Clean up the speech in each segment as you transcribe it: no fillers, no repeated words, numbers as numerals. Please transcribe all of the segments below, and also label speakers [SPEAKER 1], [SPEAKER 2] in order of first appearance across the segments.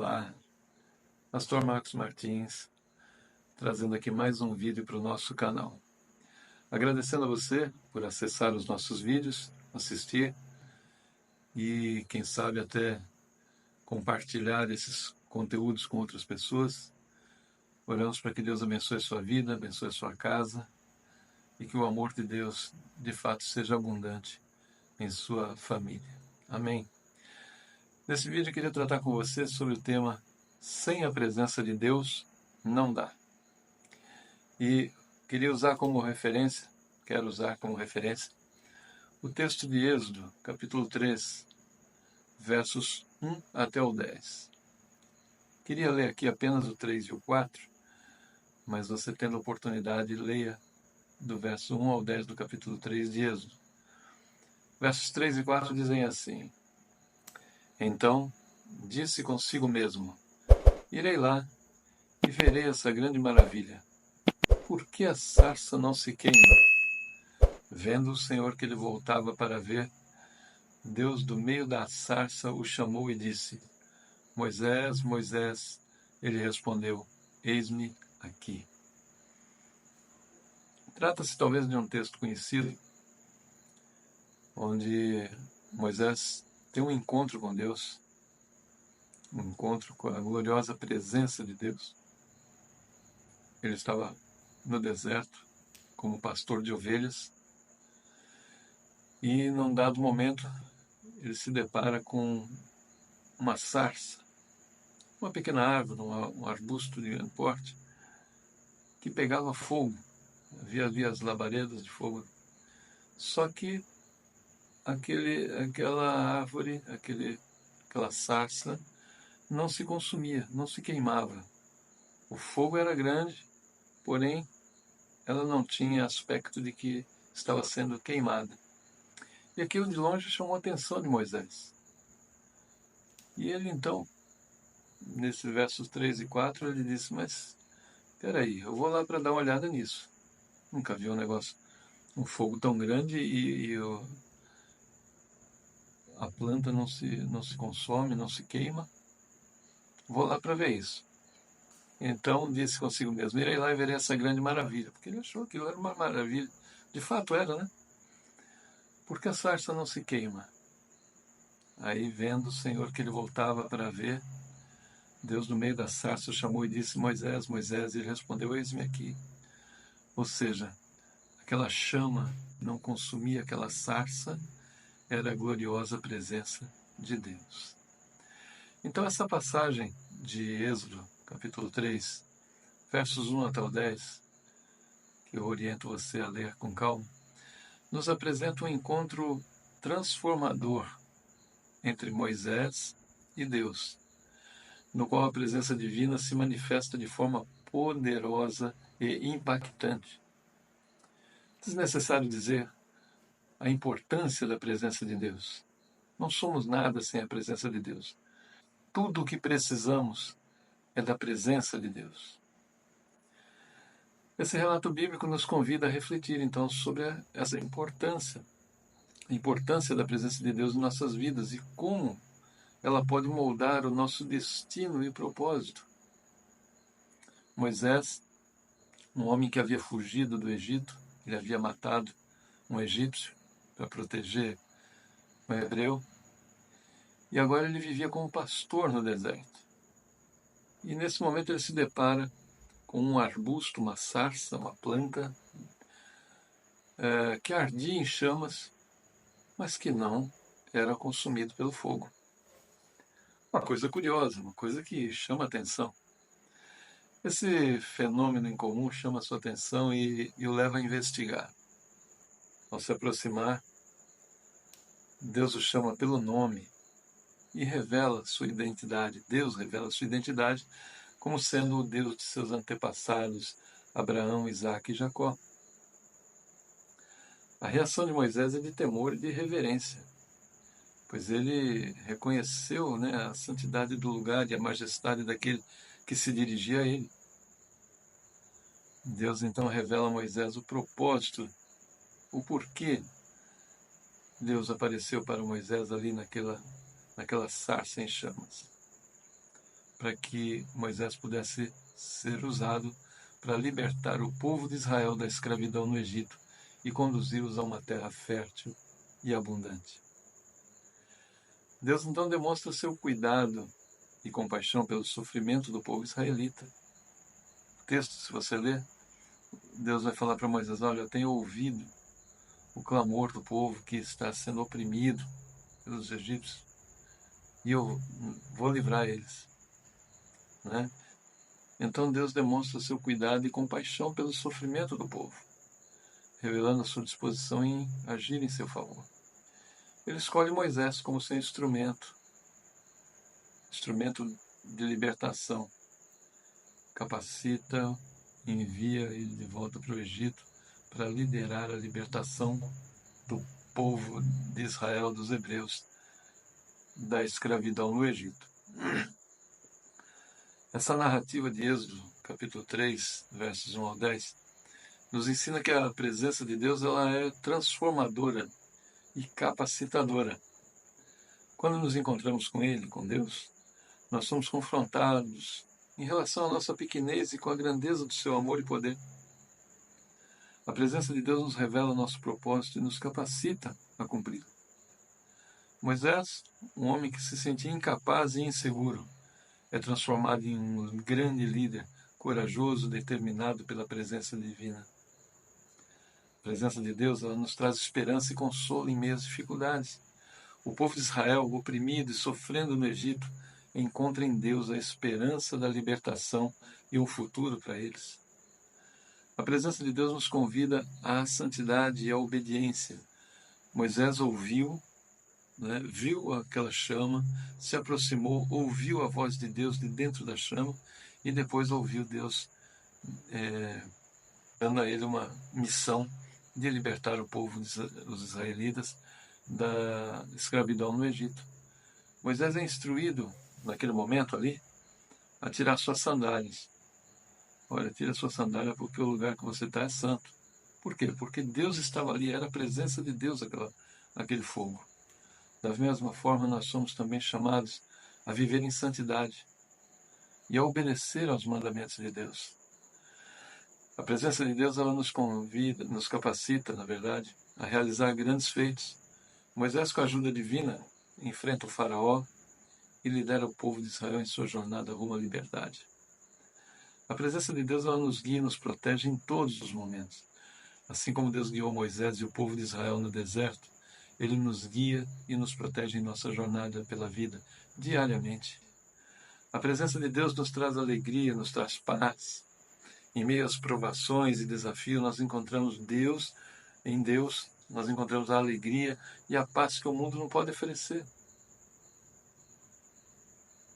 [SPEAKER 1] Olá, Pastor Marcos Martins, trazendo aqui mais um vídeo para o nosso canal. Agradecendo a você por acessar os nossos vídeos, assistir e, quem sabe, até compartilhar esses conteúdos com outras pessoas. Oramos para que Deus abençoe sua vida, abençoe sua casa e que o amor de Deus, de fato, seja abundante em sua família. Amém. Nesse vídeo eu queria tratar com você sobre o tema Sem a presença de Deus não dá. E quero usar como referência o texto de Êxodo, capítulo 3, versos 1 até o 10. Queria ler aqui apenas o 3 e o 4, mas você tendo a oportunidade, leia do verso 1 ao 10 do capítulo 3 de Êxodo. Versos 3 e 4 dizem assim: Então disse consigo mesmo: Irei lá e verei essa grande maravilha. Por que a sarça não se queima? Vendo o Senhor que ele voltava para ver, Deus do meio da sarça o chamou e disse: Moisés, Moisés. Ele respondeu: Eis-me aqui. Trata-se talvez de um texto conhecido, onde Moisés tem um encontro com Deus, um encontro com a gloriosa presença de Deus. Ele estava no deserto como pastor de ovelhas e, num dado momento, ele se depara com uma sarça, uma pequena árvore, um arbusto de grande porte, que pegava fogo. Havia as labaredas de fogo. Só que aquela árvore, aquela sarça, não se consumia, não se queimava. O fogo era grande, porém, ela não tinha aspecto de que estava sendo queimada. E aquilo de longe chamou a atenção de Moisés. E ele então, nesses versos 3 e 4, ele disse: Mas, peraí, eu vou lá para dar uma olhada nisso. Nunca vi um fogo tão grande e a planta não se consome, não se queima. Vou lá para ver isso. Então disse consigo mesmo: Irei lá e verei essa grande maravilha. Porque ele achou que aquilo era uma maravilha. De fato era, né? Porque a sarça não se queima. Aí, vendo o Senhor que ele voltava para ver, Deus no meio da sarça o chamou e disse: Moisés, Moisés. E ele respondeu: Eis-me aqui. Ou seja, aquela chama não consumia aquela sarça, era a gloriosa presença de Deus. Então, essa passagem de Êxodo, capítulo 3, versos 1 até o 10, que eu oriento você a ler com calma, nos apresenta um encontro transformador entre Moisés e Deus, no qual a presença divina se manifesta de forma poderosa e impactante. Desnecessário dizer a importância da presença de Deus. Não somos nada sem a presença de Deus. Tudo o que precisamos é da presença de Deus. Esse relato bíblico nos convida a refletir, então, sobre essa importância, a importância da presença de Deus em nossas vidas e como ela pode moldar o nosso destino e propósito. Moisés, um homem que havia fugido do Egito, ele havia matado um egípcio para proteger um hebreu, e agora ele vivia como pastor no deserto. E nesse momento ele se depara com um arbusto, uma sarça, uma planta, que ardia em chamas, mas que não era consumido pelo fogo. Uma coisa curiosa, uma coisa que chama a atenção. Esse fenômeno incomum chama a sua atenção e o leva a investigar. Ao se aproximar, Deus o chama pelo nome e revela sua identidade. Deus revela sua identidade como sendo o Deus de seus antepassados, Abraão, Isaque e Jacó. A reação de Moisés é de temor e de reverência, pois ele reconheceu, a santidade do lugar e a majestade daquele que se dirigia a ele. Deus então revela a Moisés o propósito, o porquê Deus apareceu para Moisés ali naquela sarça em chamas. para que Moisés pudesse ser usado para libertar o povo de Israel da escravidão no Egito e conduzi-los a uma terra fértil e abundante. Deus então demonstra seu cuidado e compaixão pelo sofrimento do povo israelita. O texto, se você ler, Deus vai falar para Moisés: olha, eu tenho ouvido o clamor do povo que está sendo oprimido pelos egípcios e eu vou livrar eles, né? Então Deus demonstra seu cuidado e compaixão pelo sofrimento do povo, revelando a sua disposição em agir em seu favor. Ele escolhe Moisés como seu instrumento de libertação. Capacita, envia ele de volta para o Egito para liderar a libertação do povo de Israel, dos hebreus, da escravidão no Egito. Essa narrativa de Êxodo, capítulo 3, versos 1 ao 10, nos ensina que a presença de Deus ela é transformadora e capacitadora. Quando nos encontramos com Ele, com Deus, nós somos confrontados em relação à nossa pequenez e com a grandeza do seu amor e poder. A presença de Deus nos revela o nosso propósito e nos capacita a cumpri-lo. Moisés, um homem que se sentia incapaz e inseguro, é transformado em um grande líder, corajoso, determinado pela presença divina. A presença de Deus ela nos traz esperança e consolo em meio às dificuldades. O povo de Israel, oprimido e sofrendo no Egito, encontra em Deus a esperança da libertação e um futuro para eles. A presença de Deus nos convida à santidade e à obediência. Moisés ouviu, viu aquela chama, se aproximou, ouviu a voz de Deus de dentro da chama e depois ouviu Deus dando a ele uma missão de libertar o povo, os israelitas, da escravidão no Egito. Moisés é instruído, naquele momento ali, a tirar suas sandálias. Olha, tira sua sandália porque o lugar que você está é santo. Por quê? Porque Deus estava ali, era a presença de Deus aquele fogo. Da mesma forma, nós somos também chamados a viver em santidade e a obedecer aos mandamentos de Deus. A presença de Deus ela nos convida, nos capacita, na verdade, a realizar grandes feitos. Moisés, com a ajuda divina, enfrenta o faraó e lidera o povo de Israel em sua jornada rumo à liberdade. A presença de Deus ela nos guia e nos protege em todos os momentos. Assim como Deus guiou Moisés e o povo de Israel no deserto, Ele nos guia e nos protege em nossa jornada pela vida, diariamente. A presença de Deus nos traz alegria, nos traz paz. Em meio às provações e desafios, nós encontramos Deus, em Deus, nós encontramos a alegria e a paz que o mundo não pode oferecer.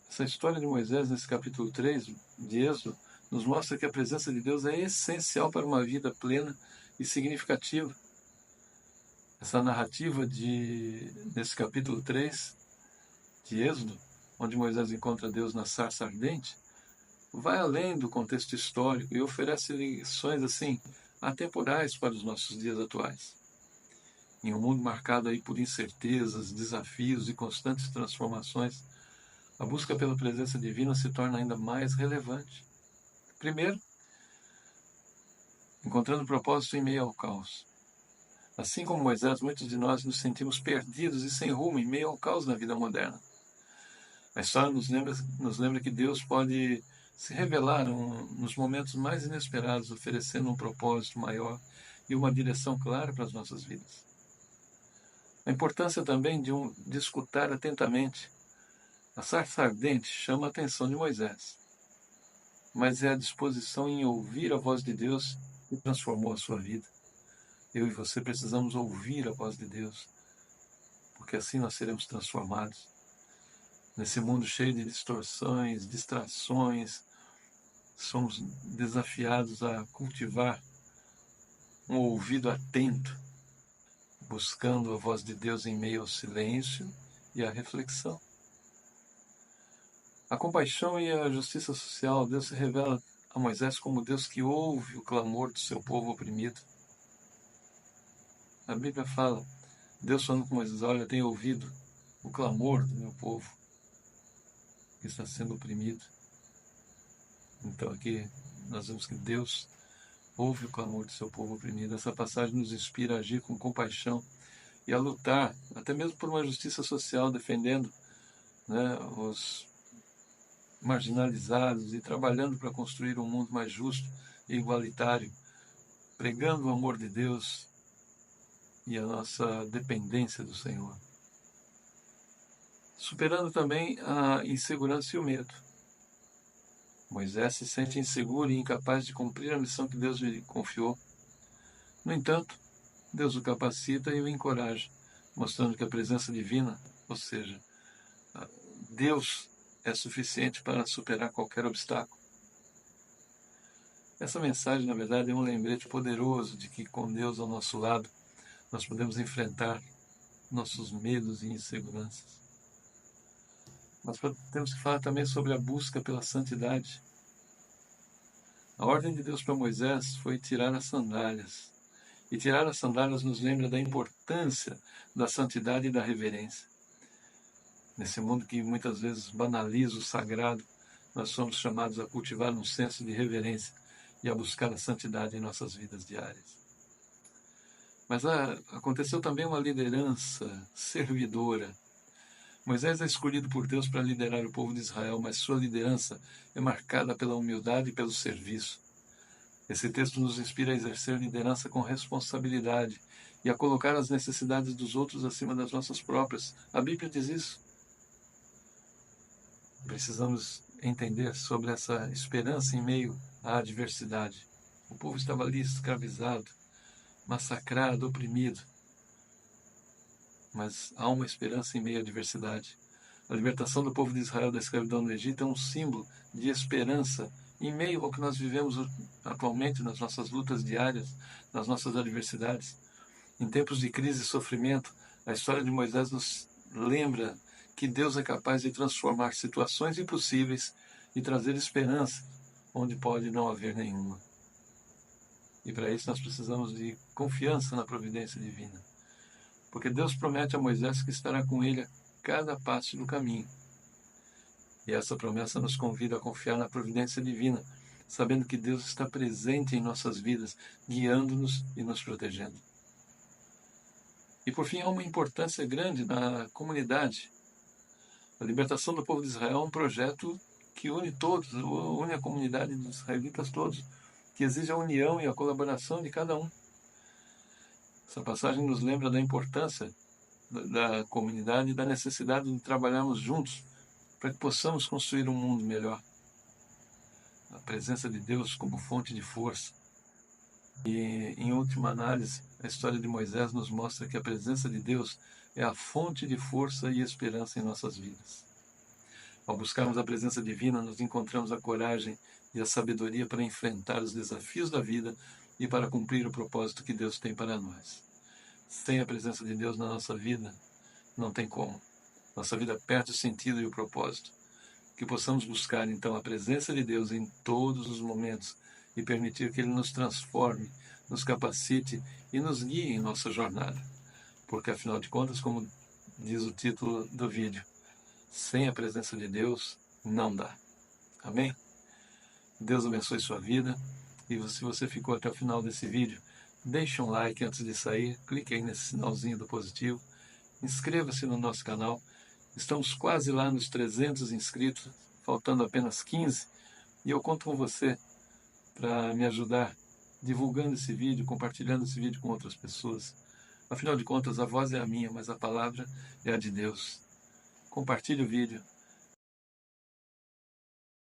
[SPEAKER 1] Essa história de Moisés, nesse capítulo 3 de Êxodo, nos mostra que a presença de Deus é essencial para uma vida plena e significativa. Essa narrativa nesse capítulo 3 de Êxodo, onde Moisés encontra Deus na sarça ardente, vai além do contexto histórico e oferece lições assim atemporais para os nossos dias atuais. Em um mundo marcado aí por incertezas, desafios e constantes transformações, a busca pela presença divina se torna ainda mais relevante. Primeiro, encontrando propósito em meio ao caos. Assim como Moisés, muitos de nós nos sentimos perdidos e sem rumo em meio ao caos na vida moderna. A história nos lembra que Deus pode se revelar nos momentos mais inesperados, oferecendo um propósito maior e uma direção clara para as nossas vidas. A importância também de escutar atentamente. A sarça ardente chama a atenção de Moisés, mas é a disposição em ouvir a voz de Deus que transformou a sua vida. Eu e você precisamos ouvir a voz de Deus, porque assim nós seremos transformados. Nesse mundo cheio de distorções, distrações, somos desafiados a cultivar um ouvido atento, buscando a voz de Deus em meio ao silêncio e à reflexão. A compaixão e a justiça social, Deus se revela a Moisés como Deus que ouve o clamor do seu povo oprimido. A Bíblia fala, Deus falando com Moisés, olha, eu tenho ouvido o clamor do meu povo. que está sendo oprimido. Então aqui nós vemos que Deus ouve o clamor do seu povo oprimido. Essa passagem nos inspira a agir com compaixão e a lutar, até mesmo por uma justiça social, defendendo, né, os marginalizados e trabalhando para construir um mundo mais justo e igualitário, pregando o amor de Deus e a nossa dependência do Senhor. Superando também a insegurança e o medo. Moisés se sente inseguro e incapaz de cumprir a missão que Deus lhe confiou. No entanto, Deus o capacita e o encoraja, mostrando que a presença divina, ou seja, Deus é suficiente para superar qualquer obstáculo. Essa mensagem, na verdade, é um lembrete poderoso de que com Deus ao nosso lado, nós podemos enfrentar nossos medos e inseguranças. Mas temos que falar também sobre a busca pela santidade. A ordem de Deus para Moisés foi tirar as sandálias. E tirar as sandálias nos lembra da importância da santidade e da reverência. Nesse mundo que muitas vezes banaliza o sagrado, nós somos chamados a cultivar um senso de reverência e a buscar a santidade em nossas vidas diárias. Mas aconteceu também uma liderança servidora. Moisés é escolhido por Deus para liderar o povo de Israel, mas sua liderança é marcada pela humildade e pelo serviço. Esse texto nos inspira a exercer liderança com responsabilidade e a colocar as necessidades dos outros acima das nossas próprias. A Bíblia diz isso. Precisamos entender sobre essa esperança em meio à adversidade. O povo estava ali escravizado, massacrado, oprimido. Mas há uma esperança em meio à adversidade. A libertação do povo de Israel da escravidão no Egito é um símbolo de esperança em meio ao que nós vivemos atualmente nas nossas lutas diárias, nas nossas adversidades. Em tempos de crise e sofrimento, a história de Moisés nos lembra que Deus é capaz de transformar situações impossíveis e trazer esperança onde pode não haver nenhuma. E para isso nós precisamos de confiança na providência divina. Porque Deus promete a Moisés que estará com ele a cada passo do caminho. E essa promessa nos convida a confiar na providência divina, sabendo que Deus está presente em nossas vidas, guiando-nos e nos protegendo. E por fim, há uma importância grande na comunidade. A libertação do povo de Israel é um projeto que une todos, une a comunidade dos israelitas todos, que exige a união e a colaboração de cada um. Essa passagem nos lembra da importância da comunidade e da necessidade de trabalharmos juntos para que possamos construir um mundo melhor. A presença de Deus como fonte de força. E, em última análise, a história de Moisés nos mostra que a presença de Deus é a fonte de força e esperança em nossas vidas. Ao buscarmos a presença divina, nós encontramos a coragem e a sabedoria para enfrentar os desafios da vida e para cumprir o propósito que Deus tem para nós. Sem a presença de Deus na nossa vida, não tem como. Nossa vida perde o sentido e o propósito. Que possamos buscar, então, a presença de Deus em todos os momentos e permitir que Ele nos transforme, nos capacite e nos guie em nossa jornada. Porque, afinal de contas, como diz o título do vídeo, sem a presença de Deus, não dá. Amém? Deus abençoe sua vida. E se você ficou até o final desse vídeo, deixe um like antes de sair, clique aí nesse sinalzinho do positivo, inscreva-se no nosso canal. Estamos quase lá nos 300 inscritos, faltando apenas 15, e eu conto com você para me ajudar divulgando esse vídeo, compartilhando esse vídeo com outras pessoas. Afinal de contas, a voz é a minha, mas a palavra é a de Deus. Compartilhe o vídeo,